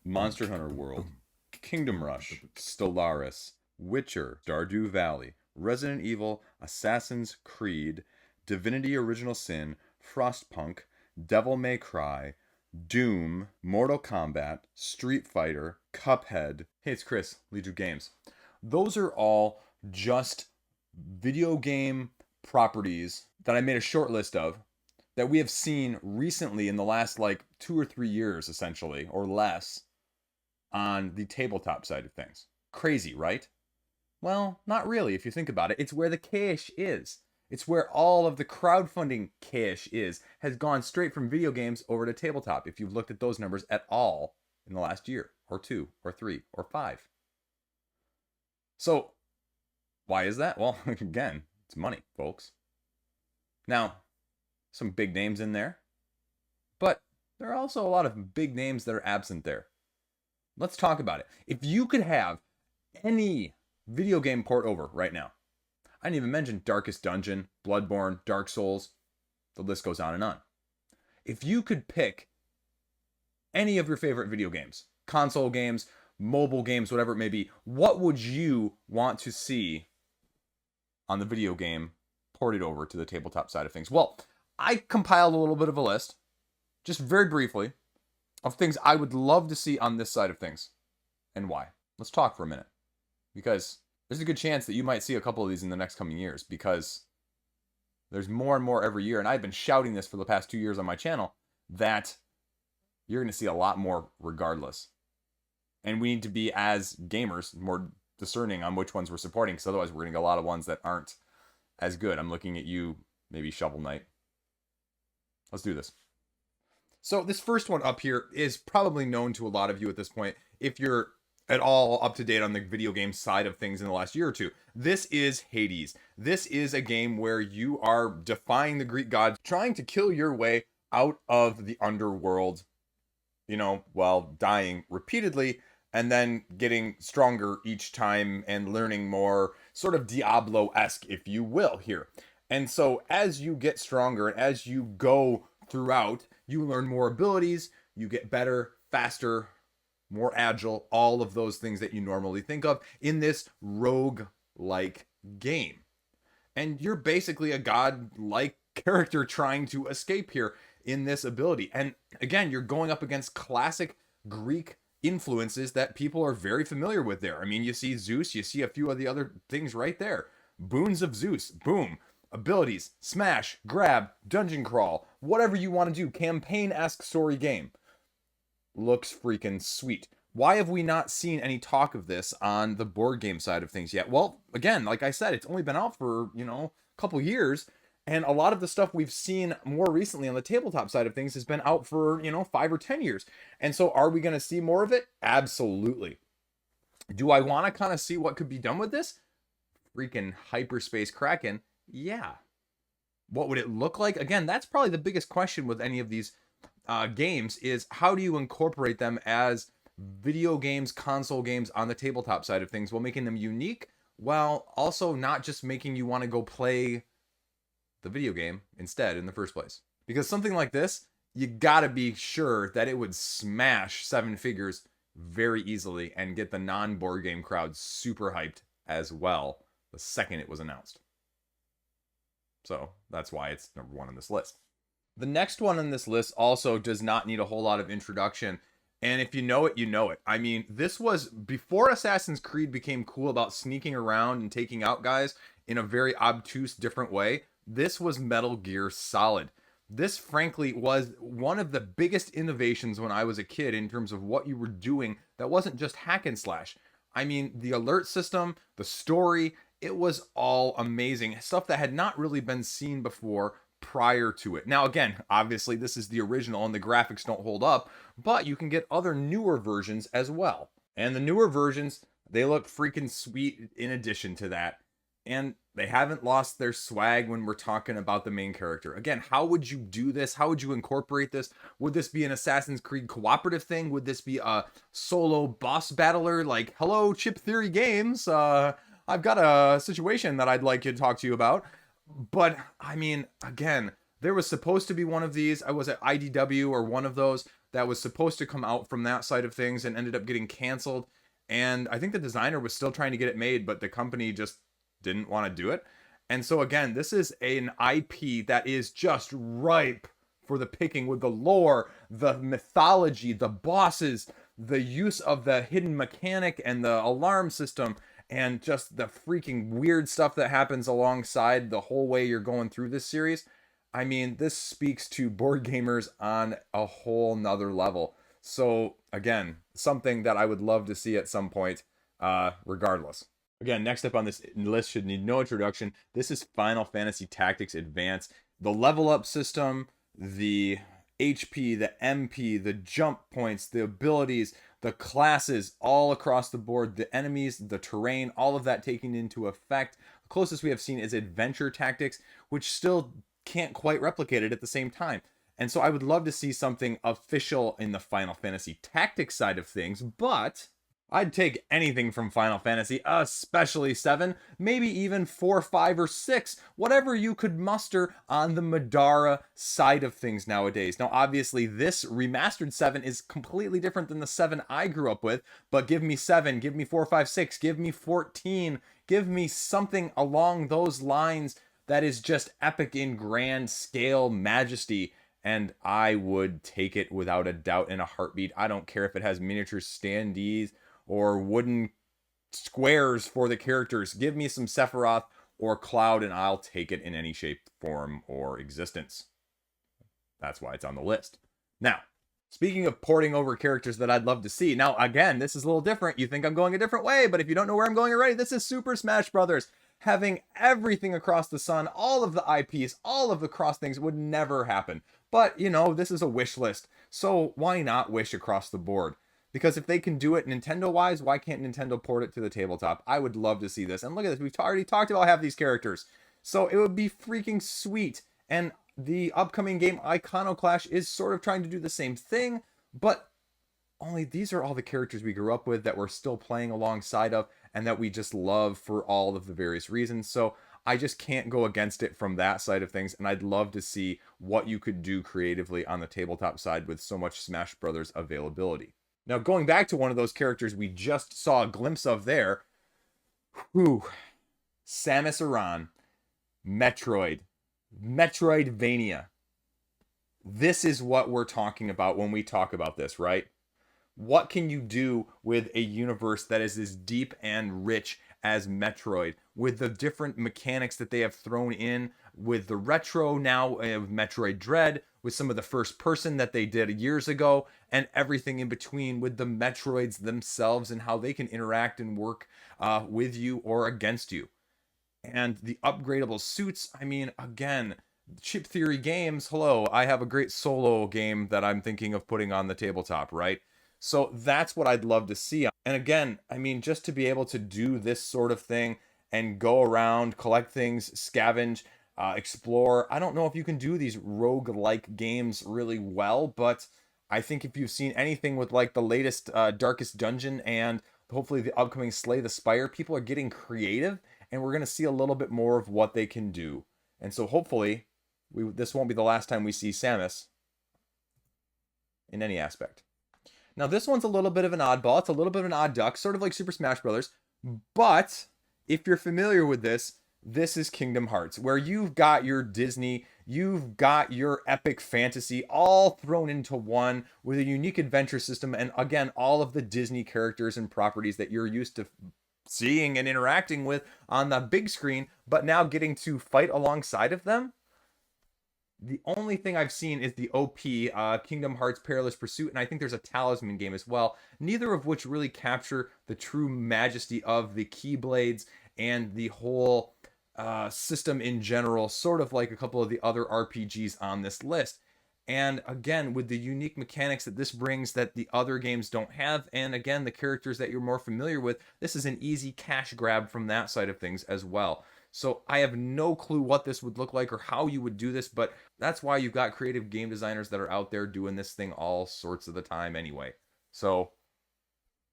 Monster Hunter World, Kingdom Rush, Stellaris, Witcher, Stardew Valley, Resident Evil, Assassin's Creed, Divinity Original Sin, Frostpunk, Devil May Cry, Doom, Mortal Kombat, Street Fighter, Cuphead. Hey, it's Chris, Liege Games. Those are all just video game properties that I made a short list of that we have seen recently in the last like 2 or 3 years, essentially, or less, on the tabletop side of things. Crazy, right? Well, not really if you think about it. It's where the cash is. It's where all of the crowdfunding cash has gone straight from video games over to tabletop, if you've looked at those numbers at all in the last year, or 2, or 3, or 5. So, why is that? Well, again, it's money, folks. Now, some big names in there, but there are also a lot of big names that are absent there. Let's talk about it. If you could have any video game port over right now, I didn't even mention Darkest Dungeon, Bloodborne, Dark Souls, the list goes on and on. If you could pick any of your favorite video games, console games, mobile games, whatever it may be, what would you want to see on the video game ported over to the tabletop side of things? Well, I compiled a little bit of a list, just very briefly, of things I would love to see on this side of things, and why. Let's talk for a minute, because there's a good chance that you might see a couple of these in the next coming years, because there's more and more every year, and I've been shouting this for the past 2 years on my channel, that you're going to see a lot more regardless. And we need to be, as gamers, more discerning on which ones we're supporting, because otherwise we're going to get a lot of ones that aren't as good. I'm looking at you, maybe Shovel Knight. Let's do this. So this first one up here is probably known to a lot of you at this point, if you're at all up to date on the video game side of things in the last year or two. This is Hades. This is a game where you are defying the Greek gods, trying to kill your way out of the underworld, while dying repeatedly, and then getting stronger each time and learning more, sort of Diablo-esque, if you will, here. And so as you get stronger and as you go throughout, you learn more abilities, you get better, faster, more agile, all of those things that you normally think of in this rogue-like game. And you're basically a god-like character trying to escape here in this ability. And again, you're going up against classic Greek influences that people are very familiar with there. I mean, you see Zeus, you see a few of the other things right there. Boons of Zeus, boom. Abilities, smash, grab, dungeon crawl, whatever you want to do, campaign-esque story game. Looks freaking sweet. Why have we not seen any talk of this on the board game side of things yet? Well, again, like I said, it's only been out for, a couple years, and a lot of the stuff we've seen more recently on the tabletop side of things has been out for, 5 or 10 years. And so are we going to see more of it? Absolutely. Do I want to kind of see what could be done with this? Freaking Hyperspace Kraken. Yeah. What would it look like? Again, that's probably the biggest question with any of these games is how do you incorporate them as video games, console games on the tabletop side of things while making them unique, while also not just making you want to go play the video game instead in the first place. Because something like this, you gotta be sure that it would smash 7 figures very easily and get the non-board game crowd super hyped as well the second it was announced. So that's why it's number 1 on this list. The next one on this list also does not need a whole lot of introduction. And if you know it, you know it. I mean, this was before Assassin's Creed became cool about sneaking around and taking out guys in a very obtuse, different way. This was Metal Gear Solid. This, frankly, was one of the biggest innovations when I was a kid in terms of what you were doing that wasn't just hack and slash. I mean, the alert system, the story, it was all amazing. Stuff that had not really been seen before prior to it. Now, again, obviously, this is the original and the graphics don't hold up, but you can get other newer versions as well. And the newer versions, they look freaking sweet in addition to that. And they haven't lost their swag when we're talking about the main character. Again, how would you do this? How would you incorporate this? Would this be an Assassin's Creed cooperative thing? Would this be a solo boss battler? Like, hello, Chip Theory Games. I've got a situation that I'd like to talk to you about. But, I mean, again, there was supposed to be one of these. I was at IDW or one of those that was supposed to come out from that side of things and ended up getting canceled. And I think the designer was still trying to get it made, but the company just didn't want to do it. And so again, this is an IP that is just ripe for the picking, with the lore, the mythology, the bosses, the use of the hidden mechanic and the alarm system, and just the freaking weird stuff that happens alongside the whole way you're going through this series. I mean, this speaks to board gamers on a whole nother level. So again, something that I would love to see at some point, regardless. Again, next up on this list should need no introduction. This is Final Fantasy Tactics Advance. The level up system, the HP, the MP, the jump points, the abilities, the classes all across the board, the enemies, the terrain, all of that taken into effect. The closest we have seen is Adventure Tactics, which still can't quite replicate it at the same time. And so I would love to see something official in the Final Fantasy Tactics side of things, but I'd take anything from Final Fantasy, especially 7, maybe even 4, 5, or 6, whatever you could muster on the Madara side of things nowadays. Now, obviously, this remastered 7 is completely different than the 7 I grew up with, but give me 7, give me 4, 5, 6, give me 14, give me something along those lines that is just epic in grand scale majesty, and I would take it without a doubt in a heartbeat. I don't care if it has miniature standees or wooden squares for the characters. Give me some Sephiroth or Cloud, and I'll take it in any shape, form, or existence. That's why it's on the list. Now, speaking of porting over characters that I'd love to see. Now, again, this is a little different. You think I'm going a different way, but if you don't know where I'm going already, this is Super Smash Brothers. Having everything across the sun, all of the IPs, all of the cross things would never happen. But, you know, this is a wish list. So why not wish across the board? Because if they can do it Nintendo-wise, why can't Nintendo port it to the tabletop? I would love to see this. And look at this. We've already talked about half these characters. So it would be freaking sweet. And the upcoming game, Iconoclash, is sort of trying to do the same thing. But only these are all the characters we grew up with that we're still playing alongside of and that we just love for all of the various reasons. So I just can't go against it from that side of things. And I'd love to see what you could do creatively on the tabletop side with so much Smash Brothers availability. Now, going back to one of those characters we just saw a glimpse of there, Samus Aran, Metroid, Metroidvania. This is what we're talking about when we talk about this, right? What can you do with a universe that is as deep and rich as Metroid, with the different mechanics that they have thrown in, with the retro now of Metroid Dread, with some of the first person that they did years ago, and everything in between, with the Metroids themselves and how they can interact and work with you or against you. And the upgradable suits, I mean, again, Chip Theory Games, hello, I have a great solo game that I'm thinking of putting on the tabletop, right? So that's what I'd love to see. And again, I mean, just to be able to do this sort of thing and go around, collect things, scavenge, explore. I don't know if you can do these rogue-like games really well, but I think if you've seen anything with like the latest Darkest Dungeon and hopefully the upcoming Slay the Spire, people are getting creative and we're going to see a little bit more of what they can do. And so hopefully this won't be the last time we see Samus in any aspect. Now, this one's a little bit of an oddball. It's a little bit of an odd duck, sort of like Super Smash Brothers. But if you're familiar with this, this is Kingdom Hearts, where you've got your Disney, you've got your epic fantasy all thrown into one with a unique adventure system. And again, all of the Disney characters and properties that you're used to seeing and interacting with on the big screen, but now getting to fight alongside of them. The only thing I've seen is the OP Kingdom Hearts Perilous Pursuit, and I think there's a Talisman game as well, neither of which really capture the true majesty of the Keyblades and the whole system in general, sort of like a couple of the other RPGs on this list. And again, with the unique mechanics that this brings that the other games don't have, and again, the characters that you're more familiar with, this is an easy cash grab from that side of things as well. So I have no clue what this would look like or how you would do this, but that's why you've got creative game designers that are out there doing this thing all sorts of the time anyway. So,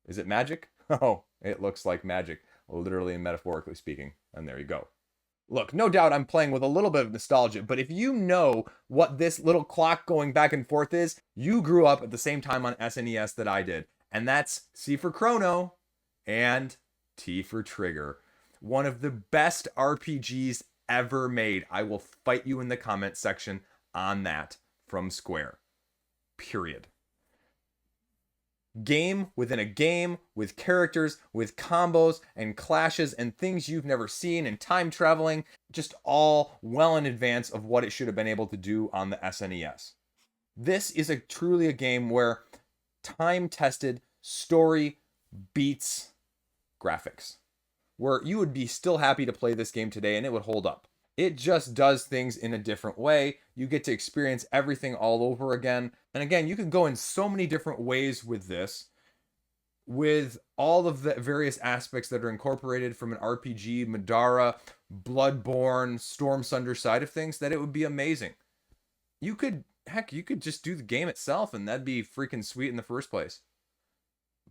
is it magic? Oh, it looks like magic, literally and metaphorically speaking. And there you go. Look, no doubt I'm playing with a little bit of nostalgia, but if you know what this little clock going back and forth is, you grew up at the same time on SNES that I did. And that's C for Chrono and T for Trigger. One of the best RPGs ever made. I will fight you in the comment section on that from Square. Period. Game within a game with characters, with combos and clashes and things you've never seen and time traveling, just all well in advance of what it should have been able to do on the SNES. This is truly a game where time tested story beats graphics, where you would be still happy to play this game today and it would hold up. It just does things in a different way. You get to experience everything all over again. And again, you can go in so many different ways with this, with all of the various aspects that are incorporated from an RPG, Madara, Bloodborne, Storm Sunder side of things, that it would be amazing. You could just do the game itself and that'd be freaking sweet in the first place.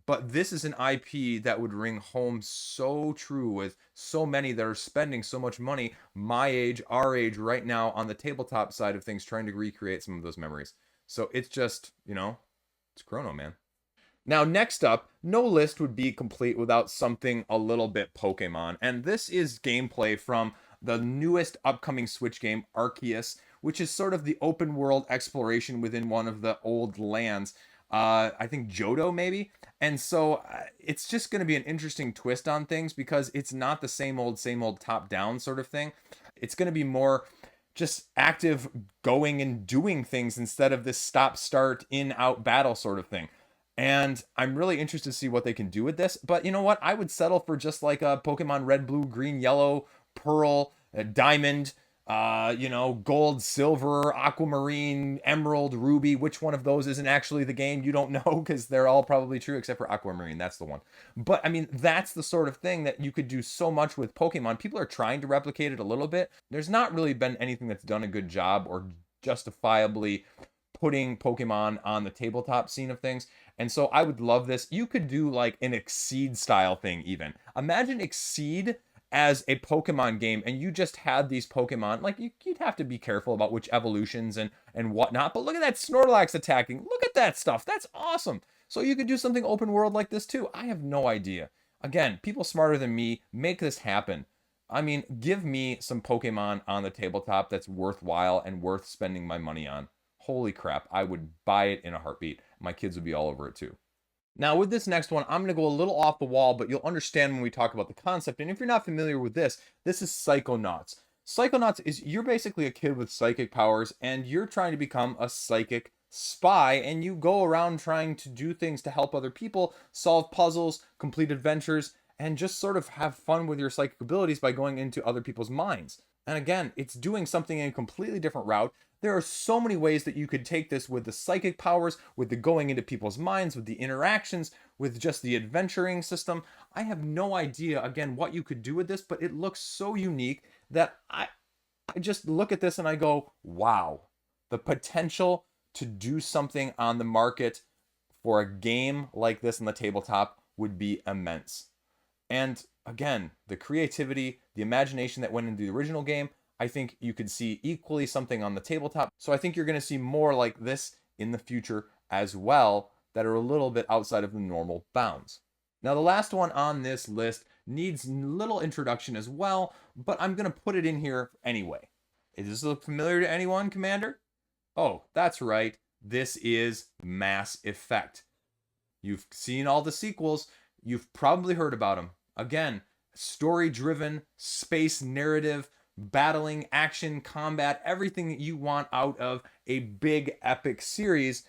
But this is an IP that would ring home so true with so many that are spending so much money, my age, our age, right now on the tabletop side of things, trying to recreate some of those memories. So it's just, it's Chrono, man. Now, next up, no list would be complete without something a little bit Pokemon. And this is gameplay from the newest upcoming Switch game, Arceus, which is sort of the open world exploration within one of the old lands. I think Johto maybe. And so it's just going to be an interesting twist on things because it's not the same old top down sort of thing. It's going to be more just active going and doing things instead of this stop start in out battle sort of thing. And I'm really interested to see what they can do with this. But you know what? I would settle for just like a Pokemon Red, Blue, Green, Yellow, Pearl, Diamond, gold, silver, aquamarine, emerald, ruby. Which one of those isn't actually the game? You don't know because they're all probably true except for aquamarine. That's the one. But I mean, that's the sort of thing that you could do so much with Pokemon. People are trying to replicate it a little bit. There's not really been anything that's done a good job or justifiably putting Pokemon on the tabletop scene of things. And so I would love this. You could do like an Exceed style thing even. Imagine Exceed as a Pokemon game and you just had these Pokemon, like you'd have to be careful about which evolutions and whatnot, but look at that Snorlax attacking. Look at that stuff. That's awesome. So you could do something open world like this too. I have no idea. Again, people smarter than me make this happen. I mean, give me some Pokemon on the tabletop that's worthwhile and worth spending my money on. Holy crap, I would buy it in a heartbeat. My kids would be all over it too. Now, with this next one, I'm going to go a little off the wall, but you'll understand when we talk about the concept. And if you're not familiar with this is Psychonauts. Psychonauts is you're basically a kid with psychic powers, and you're trying to become a psychic spy, and you go around trying to do things to help other people, solve puzzles, complete adventures, and just sort of have fun with your psychic abilities by going into other people's minds. And again, it's doing something in a completely different route. There are so many ways that you could take this with the psychic powers, with the going into people's minds, with the interactions, with just the adventuring system. I have no idea, again, what you could do with this, but it looks so unique that I just look at this and I go, wow, the potential to do something on the market for a game like this on the tabletop would be immense. And again, the creativity, the imagination that went into the original game, I think you could see equally something on the tabletop. So I think you're going to see more like this in the future as well that are a little bit outside of the normal bounds. Now, the last one on this list needs little introduction as well, but I'm going to put it in here anyway. Is this look familiar to anyone, Commander? Oh, that's right. This is Mass Effect. You've seen all the sequels. You've probably heard about them. Again, story-driven, space narrative, battling, action, combat, everything that you want out of a big epic series.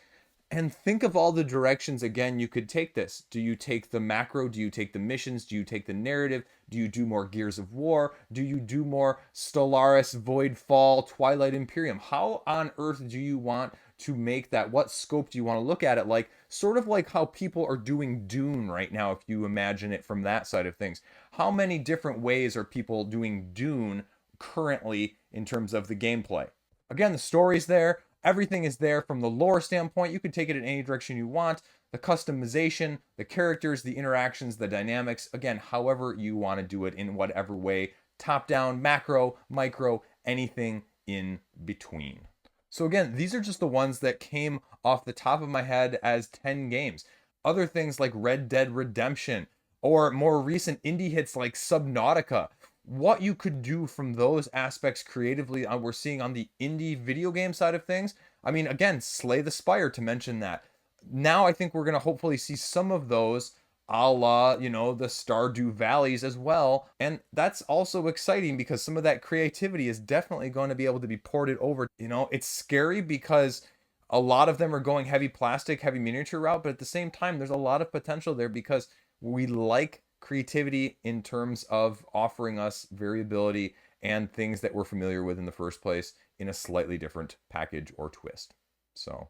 And think of all the directions, again, you could take this. Do you take the macro? Do you take the missions? Do you take the narrative? Do you do more Gears of War? Do you do more Stellaris, Voidfall, Twilight Imperium? How on earth do you want to make that? What scope do you want to look at it like? Sort of like how people are doing Dune right now, if you imagine it from that side of things. How many different ways are people doing Dune currently in terms of the gameplay? Again, the story's there. Everything is there from the lore standpoint. You can take it in any direction you want. The customization, the characters, the interactions, the dynamics. Again, however you want to do it in whatever way top down, macro, micro, anything in between. So again, these are just the ones that came off the top of my head as 10 games. Other things like Red Dead Redemption, or more recent indie hits like Subnautica. What you could do from those aspects creatively, we're seeing on the indie video game side of things. I mean, again, Slay the Spire, to mention that. Now I think we're going to hopefully see some of those a la, the Stardew Valleys as well. And that's also exciting because some of that creativity is definitely going to be able to be ported over. It's scary because a lot of them are going heavy plastic, heavy miniature route, but at the same time, there's a lot of potential there because we like creativity in terms of offering us variability and things that we're familiar with in the first place in a slightly different package or twist. So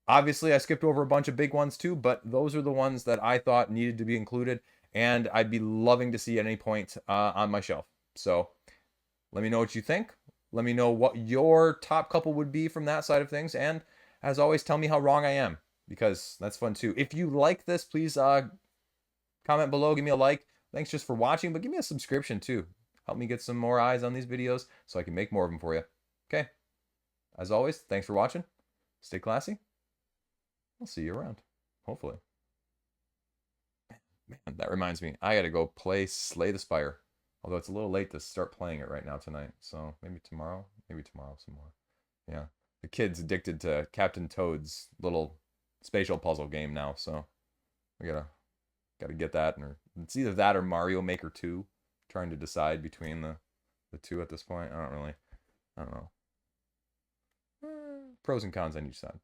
obviously, I skipped over a bunch of big ones too, but those are the ones that I thought needed to be included, and I'd be loving to see at any point on my shelf. So let me know what you think. Let me know what your top couple would be from that side of things, and as always, tell me how wrong I am, because that's fun too. If you like this, please comment below, give me a like. Thanks just for watching, but give me a subscription too. Help me get some more eyes on these videos so I can make more of them for you. Okay. As always, thanks for watching. Stay classy. I'll see you around, hopefully. Man, that reminds me, I gotta go play Slay the Spire. Although it's a little late to start playing it right now tonight. So maybe tomorrow some more. Yeah. The kid's addicted to Captain Toad's little spatial puzzle game now, so we gotta get that, or it's either that or Mario Maker 2. Trying to decide between the two at this point. I don't know. Pros and cons on each side.